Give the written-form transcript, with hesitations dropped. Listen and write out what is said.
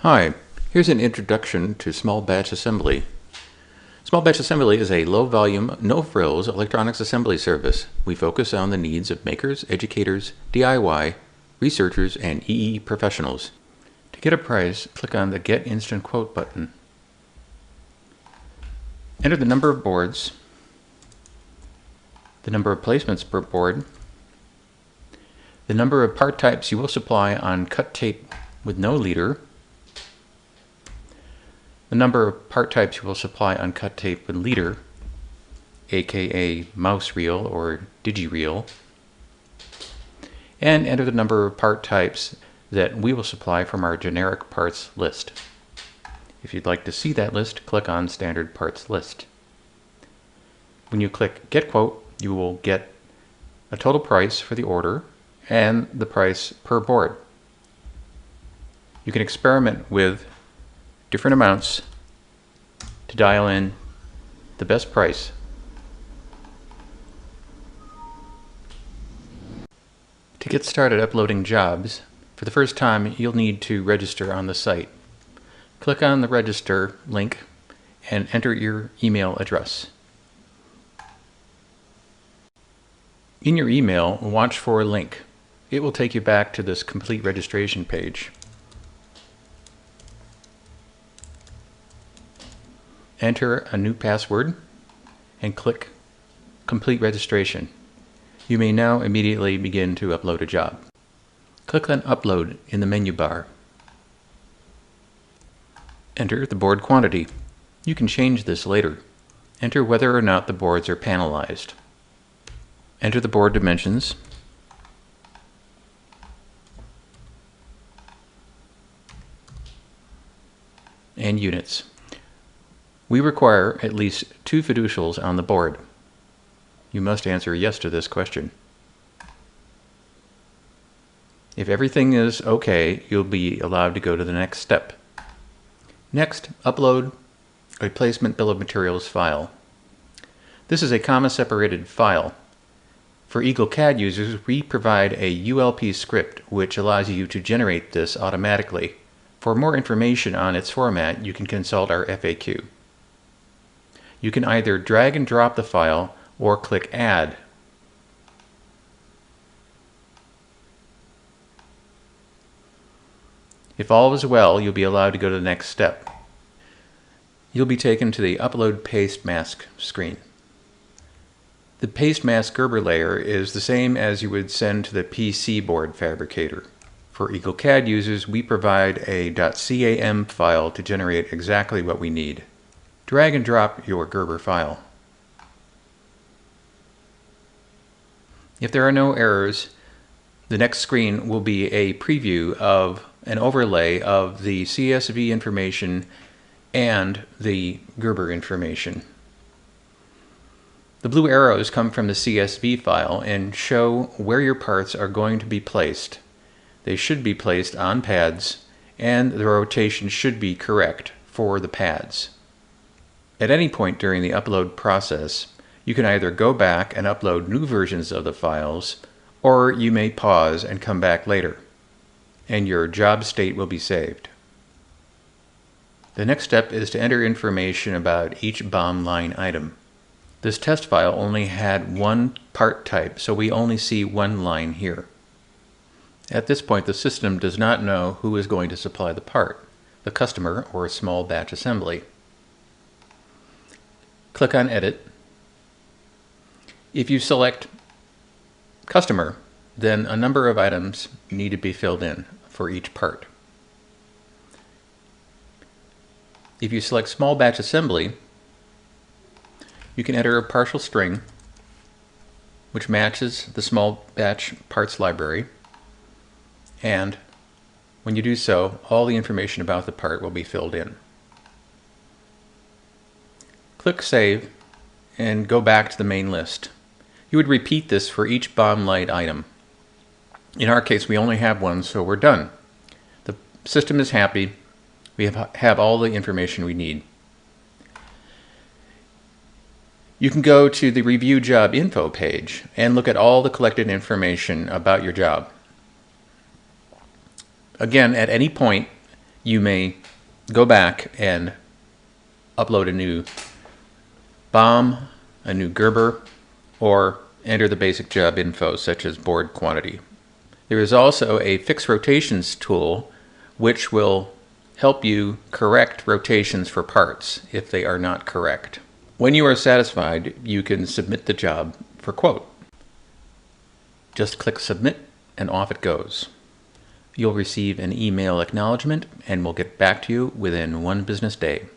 Hi, here's an introduction to small batch assembly. Small batch assembly is a low-volume, no-frills electronics assembly service. We focus on the needs of makers, educators, DIY, researchers, and EE professionals. To get a price, click on the Get Instant Quote button. Enter the number of boards, the number of placements per board, the number of part types you will supply on cut tape with no leader, the number of part types you will supply on cut tape with leader, aka mouse reel or digi-reel, and enter the number of part types that we will supply from our generic parts list. If you'd like to see that list, click on Standard Parts List. When you click Get Quote, you will get a total price for the order and the price per board. You can experiment with different amounts to dial in the best price. To get started uploading jobs, for the first time you'll need to register on the site. Click on the register link and enter your email address. In your email, watch for a link. It will take you back to this complete registration page. Enter a new password and click Complete Registration. You may now immediately begin to upload a job. Click on Upload in the menu bar. Enter the board quantity. You can change this later. Enter whether or not the boards are panelized. Enter the board dimensions. And units. We require at least 2 fiducials on the board. You must answer yes to this question. If everything is okay, you'll be allowed to go to the next step. Next, upload a placement bill of materials file. This is a comma-separated file. For EagleCAD users, we provide a ULP script which allows you to generate this automatically. For more information on its format, you can consult our FAQ. You can either drag and drop the file or click Add. If all is well, you'll be allowed to go to the next step. You'll be taken to the Upload Paste Mask screen. The paste mask Gerber layer is the same as you would send to the PC board fabricator. For EagleCAD users, we provide a .cam file to generate exactly what we need. Drag and drop your Gerber file. If there are no errors, the next screen will be a preview of an overlay of the CSV information and the Gerber information. The blue arrows come from the CSV file and show where your parts are going to be placed. They should be placed on pads, and the rotation should be correct for the pads. At any point during the upload process, you can either go back and upload new versions of the files, or you may pause and come back later, and your job state will be saved. The next step is to enter information about each BOM line item. This test file only had one part type, so we only see one line here. At this point, the system does not know who is going to supply the part, the customer or small batch assembly. Click on Edit. If you select Customer, then a number of items need to be filled in for each part. If you select Small Batch Assembly, you can enter a partial string which matches the small batch parts library, and when you do so, all the information about the part will be filled in. Click Save and go back to the main list. You would repeat this for each BOM light item. In our case, we only have one, so we're done. The system is happy. We have all the information we need. You can go to the Review Job Info page and look at all the collected information about your job. Again, at any point, you may go back and upload a new BOM, a new Gerber, or enter the basic job info such as board quantity. There is also a fixed rotations tool which will help you correct rotations for parts if they are not correct. When you are satisfied, you can submit the job for quote. Just click submit and off it goes. You'll receive an email acknowledgement and we'll get back to you within 1 business day.